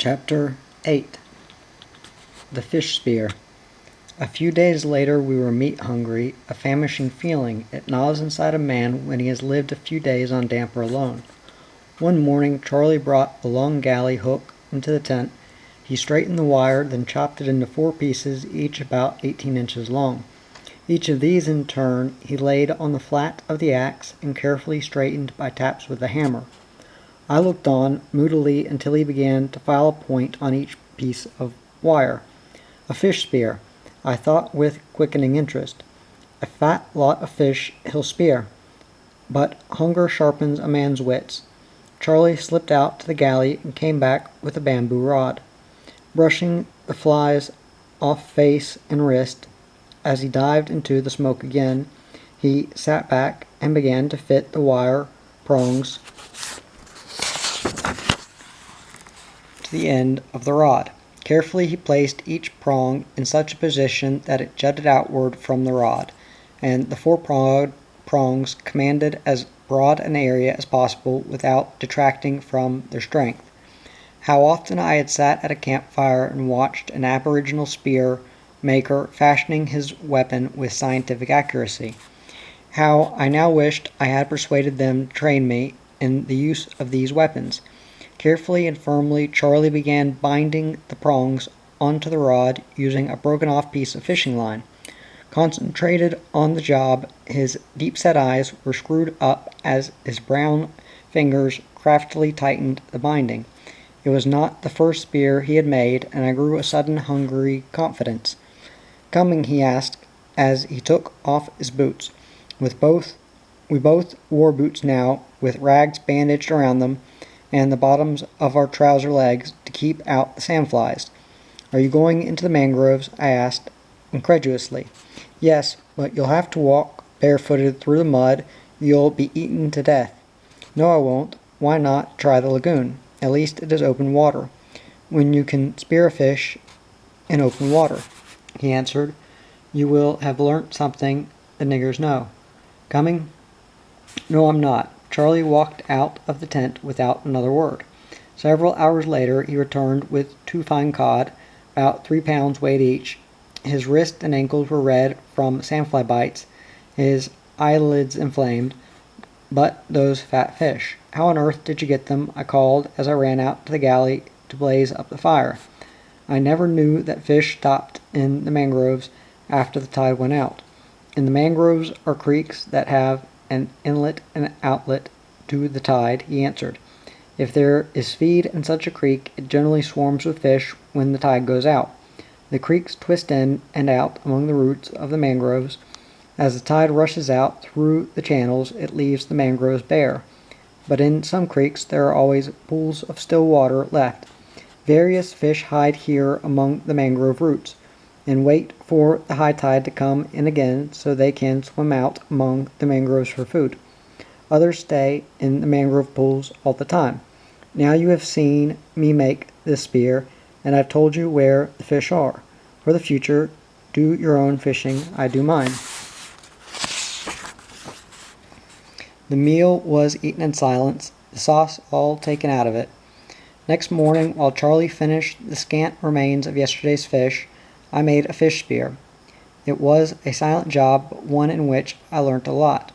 Chapter 8. The Fish Spear. A few days later we were meat-hungry, a famishing feeling. It gnaws inside a man when he has lived a few days on damper alone. One morning Charlie brought a long galley hook into the tent. He straightened the wire, then chopped it into 4 pieces, each about 18 inches long. Each of these in turn he laid on the flat of the axe and carefully straightened by taps with a hammer. I looked on moodily until he began to file a point on each piece of wire. A fish spear, I thought with quickening interest. A fat lot of fish he'll spear. But hunger sharpens a man's wits. Charlie slipped out to the galley and came back with a bamboo rod. Brushing the flies off face and wrist, as he dived into the smoke again, he sat back and began to fit the wire prongs to the end of the rod. Carefully he placed each prong in such a position that it jutted outward from the rod, and the 4 prongs commanded as broad an area as possible without detracting from their strength. How often I had sat at a campfire and watched an aboriginal spear maker fashioning his weapon with scientific accuracy. How I now wished I had persuaded them to train me in the use of these weapons. Carefully and firmly Charlie began binding the prongs onto the rod using a broken-off piece of fishing line. Concentrated on the job, his deep-set eyes were screwed up as his brown fingers craftily tightened the binding. It was not the first spear he had made, and I grew a sudden hungry confidence. "Coming?" he asked, as he took off his boots. We both wore boots now, with rags bandaged around them, and the bottoms of our trouser legs to keep out the sandflies. "Are you going into the mangroves?" I asked, incredulously. "Yes, but you'll have to walk barefooted through the mud. You'll be eaten to death." "No, I won't. Why not try the lagoon? At least it is open water. When you can spear a fish in open water," he answered, "you will have learnt something the niggers know. Coming?" "No, I'm not." Charlie walked out of the tent without another word. Several hours later he returned with 2 fine cod, about 3 pounds weight each. His wrists and ankles were red from sandfly bites, his eyelids inflamed. But those fat fish, how on earth did you get them? I called as I ran out to the galley to blaze up the fire. I never knew that fish stopped in the mangroves after the tide went out. In the mangroves are creeks that have an inlet and outlet to the tide, he answered. If there is feed in such a creek, it generally swarms with fish when the tide goes out. The creeks twist in and out among the roots of the mangroves. As the tide rushes out through the channels, it leaves the mangroves bare. But in some creeks there are always pools of still water left. Various fish hide here among the mangrove roots, and wait for the high tide to come in again so they can swim out among the mangroves for food. Others stay in the mangrove pools all the time. Now you have seen me make this spear, and I've told you where the fish are. For the future, do your own fishing, I do mine." The meal was eaten in silence, the sauce all taken out of it. Next morning, while Charlie finished the scant remains of yesterday's fish, I made a fish spear. It was a silent job, but one in which I learnt a lot.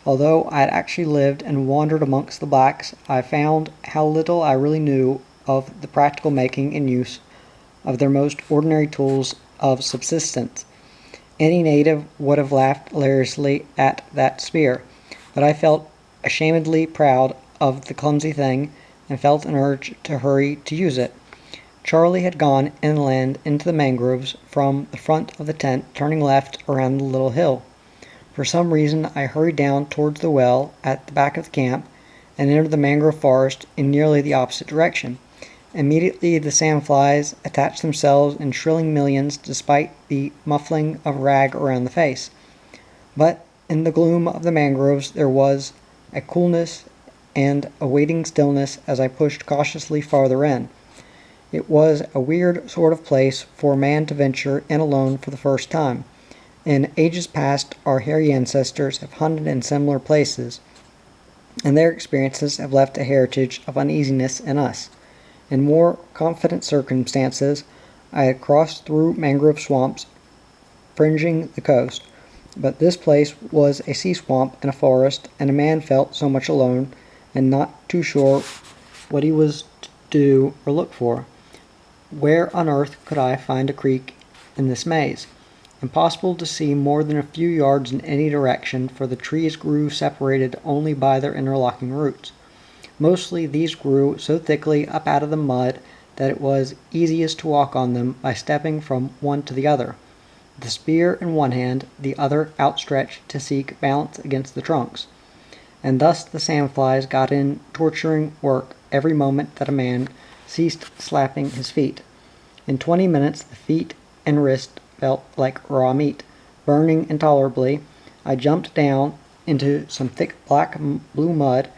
Although I had actually lived and wandered amongst the blacks, I found how little I really knew of the practical making and use of their most ordinary tools of subsistence. Any native would have laughed hilariously at that spear, but I felt ashamedly proud of the clumsy thing and felt an urge to hurry to use it. Charlie had gone inland into the mangroves from the front of the tent, turning left around the little hill. For some reason I hurried down towards the well at the back of the camp and entered the mangrove forest in nearly the opposite direction. Immediately the sandflies attached themselves in shrilling millions despite the muffling of rag around the face. But in the gloom of the mangroves there was a coolness and a waiting stillness as I pushed cautiously farther in. It was a weird sort of place for a man to venture in alone for the first time. In ages past, our hairy ancestors have hunted in similar places, and their experiences have left a heritage of uneasiness in us. In more confident circumstances, I had crossed through mangrove swamps fringing the coast, but this place was a sea swamp and a forest, and a man felt so much alone, and not too sure what he was to do or look for. Where on earth could I find a creek in this maze? Impossible to see more than a few yards in any direction, for the trees grew separated only by their interlocking roots. Mostly these grew so thickly up out of the mud that it was easiest to walk on them by stepping from one to the other, the spear in one hand, the other outstretched to seek balance against the trunks. And thus the sandflies got in torturing work every moment that a man ceased slapping his feet. In 20 minutes the feet and wrist felt like raw meat. Burning intolerably, I jumped down into some thick black blue mud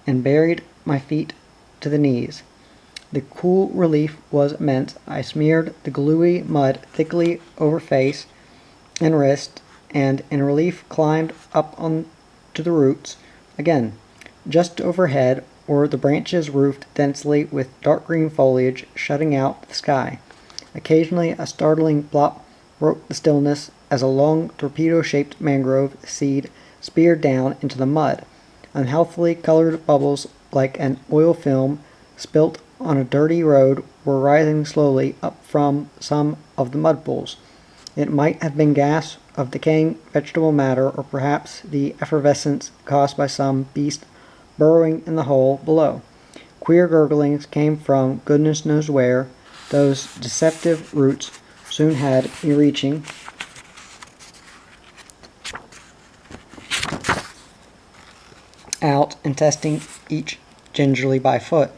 and buried my feet to the knees. The cool relief was immense. I smeared the gluey mud thickly over face and wrist, and in relief climbed up on to the roots again. Just overhead were the branches roofed densely with dark green foliage shutting out the sky. Occasionally a startling plop broke the stillness as a long torpedo-shaped mangrove seed speared down into the mud. Unhealthily colored bubbles like an oil film spilt on a dirty road were rising slowly up from some of the mud pools. It might have been gas of decaying vegetable matter, or perhaps the effervescence caused by some beast burrowing in the hole below. Queer gurglings came from goodness knows where. Those deceptive roots soon had me reaching out and testing each gingerly by foot.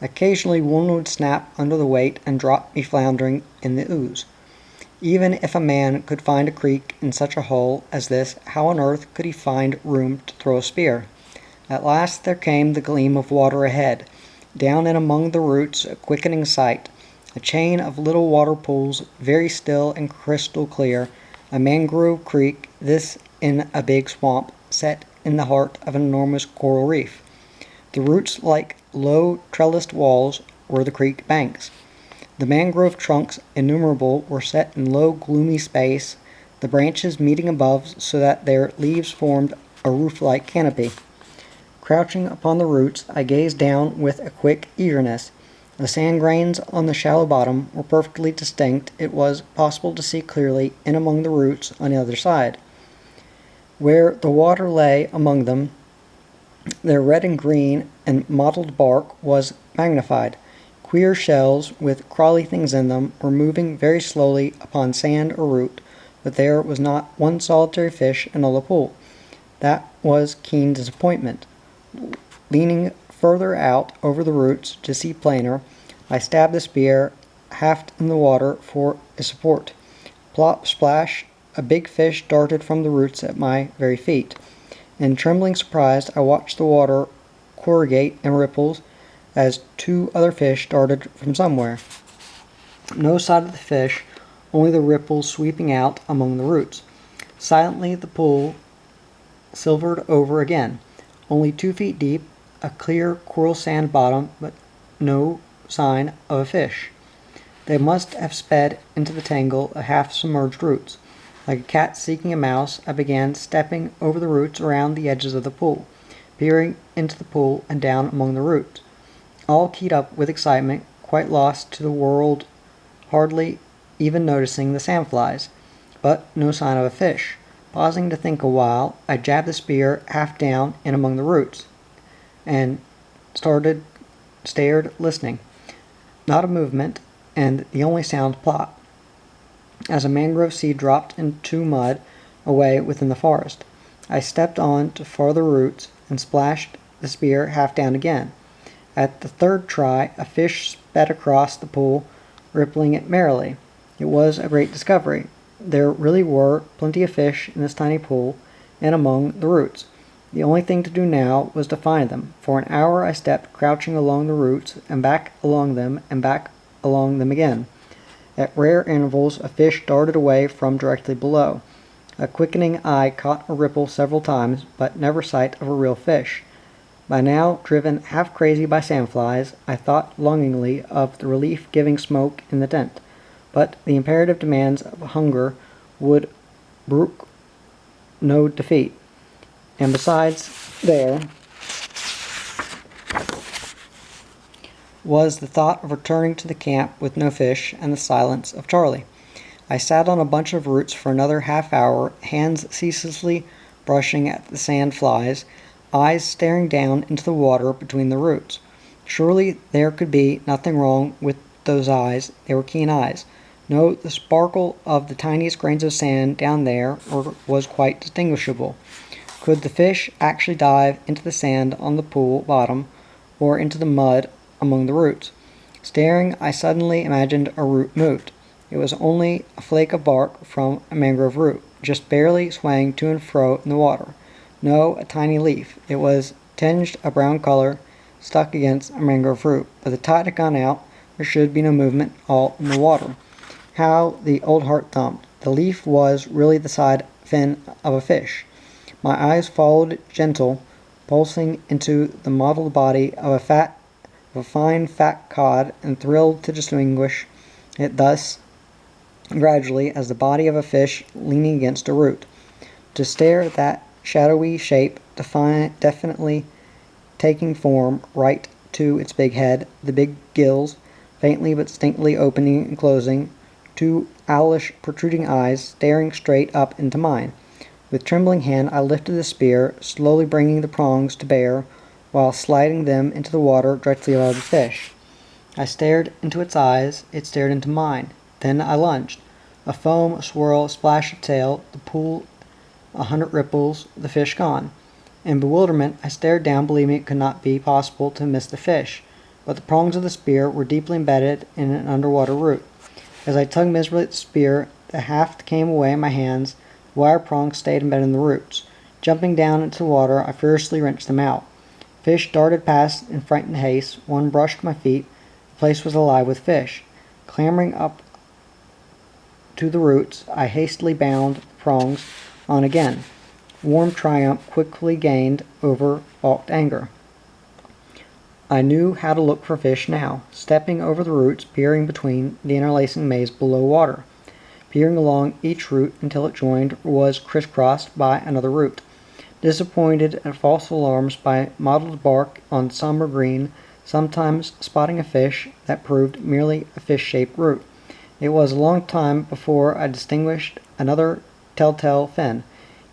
Occasionally one would snap under the weight and drop me floundering in the ooze. Even if a man could find a creek in such a hole as this, how on earth could he find room to throw a spear? At last there came the gleam of water ahead. Down in among the roots, a quickening sight. A chain of little water pools, very still and crystal clear. A mangrove creek, this in a big swamp, set in the heart of an enormous coral reef. The roots, like low trellised walls, were the creek banks. The mangrove trunks, innumerable, were set in low, gloomy space, the branches meeting above so that their leaves formed a roof-like canopy. Crouching upon the roots, I gazed down with a quick eagerness. The sand grains on the shallow bottom were perfectly distinct. It was possible to see clearly in among the roots on the other side. Where the water lay among them, their red and green and mottled bark was magnified. Queer shells with crawly things in them were moving very slowly upon sand or root, but there was not one solitary fish in all the pool. That was keen disappointment. Leaning further out over the roots to see plainer, I stabbed the spear half in the water for a support. Plop, splash, a big fish darted from the roots at my very feet. In trembling surprise, I watched the water corrugate in ripples as two other fish darted from somewhere. No sight of the fish, only the ripples sweeping out among the roots. Silently the pool silvered over again, only 2 feet deep, a clear coral sand bottom, but no sign of a fish. They must have sped into the tangle of half-submerged roots. Like a cat seeking a mouse, I began stepping over the roots around the edges of the pool, peering into the pool and down among the roots. All keyed up with excitement, quite lost to the world, hardly even noticing the sandflies, but no sign of a fish. Pausing to think a while, I jabbed the spear half down in among the roots, and stared, listening. Not a movement, and the only sound plop, as a mangrove seed dropped into mud away within the forest. I stepped on to farther roots and splashed the spear half down again. At the third try, a fish sped across the pool, rippling it merrily. It was a great discovery. There really were plenty of fish in this tiny pool and among the roots. The only thing to do now was to find them. For an hour I stepped crouching along the roots, and back along them, and back along them again. At rare intervals a fish darted away from directly below. A quickening eye caught a ripple several times, but never sight of a real fish. By now, driven half crazy by sandflies, I thought longingly of the relief-giving smoke in the tent, but the imperative demands of hunger would brook no defeat. And besides, there was the thought of returning to the camp with no fish and the silence of Charlie. I sat on a bunch of roots for another half hour, hands ceaselessly brushing at the sand flies, eyes staring down into the water between the roots. Surely there could be nothing wrong with those eyes. They were keen eyes. No, the sparkle of the tiniest grains of sand down there was quite distinguishable. Could the fish actually dive into the sand on the pool bottom or into the mud among the roots? Staring, I suddenly imagined a root moved. It was only a flake of bark from a mangrove root, just barely swaying to and fro in the water. No, a tiny leaf. It was tinged a brown color, stuck against a mangrove root. But the tide had gone out. There should be no movement all in the water. How the old heart thumped. The leaf was really the side fin of a fish. My eyes followed it gentle, pulsing into the mottled body of a fine fat cod, and thrilled to distinguish it thus gradually as the body of a fish leaning against a root. To stare at that shadowy shape, definitely taking form right to its big head, the big gills, faintly but distinctly opening and closing, two owlish protruding eyes staring straight up into mine. With trembling hand I lifted the spear, slowly bringing the prongs to bear, while sliding them into the water directly above the fish. I stared into its eyes, it stared into mine. Then I lunged. A foam, a swirl, a splash of tail, the pool 100 ripples, the fish gone. In bewilderment, I stared down, believing it could not be possible to miss the fish, but the prongs of the spear were deeply embedded in an underwater root. As I tugged miserably at the spear, the haft came away in my hands, the wire prongs stayed embedded in the roots. Jumping down into the water, I furiously wrenched them out. Fish darted past in frightened haste, one brushed my feet, the place was alive with fish. Clambering up to the roots, I hastily bound the prongs on again. Warm triumph quickly gained over balked anger. I knew how to look for fish now, stepping over the roots, peering between the interlacing maze below water, peering along each root until it joined or was crisscrossed by another root. Disappointed at false alarms by mottled bark on summer green, sometimes spotting a fish that proved merely a fish-shaped root. It was a long time before I distinguished another telltale fin.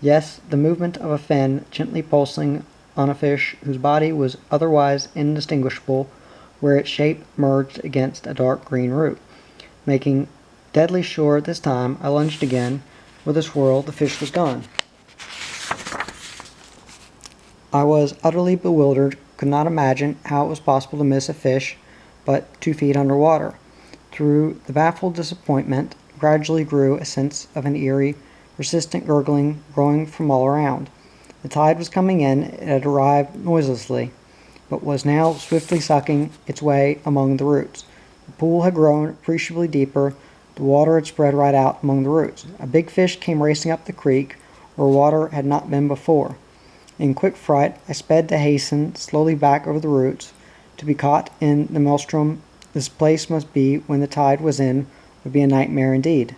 Yes, the movement of a fin gently pulsing on a fish whose body was otherwise indistinguishable, where its shape merged against a dark green root. Making deadly sure this time, I lunged again. With a swirl, the fish was gone. I was utterly bewildered, could not imagine how it was possible to miss a fish but 2 feet underwater. Through the baffled disappointment gradually grew a sense of an eerie, persistent gurgling growing from all around. The tide was coming in, it had arrived noiselessly, but was now swiftly sucking its way among the roots. The pool had grown appreciably deeper, the water had spread right out among the roots. A big fish came racing up the creek, where water had not been before. In quick fright, I sped to hasten slowly back over the roots. To be caught in the maelstrom this place must be when the tide was in would be a nightmare indeed.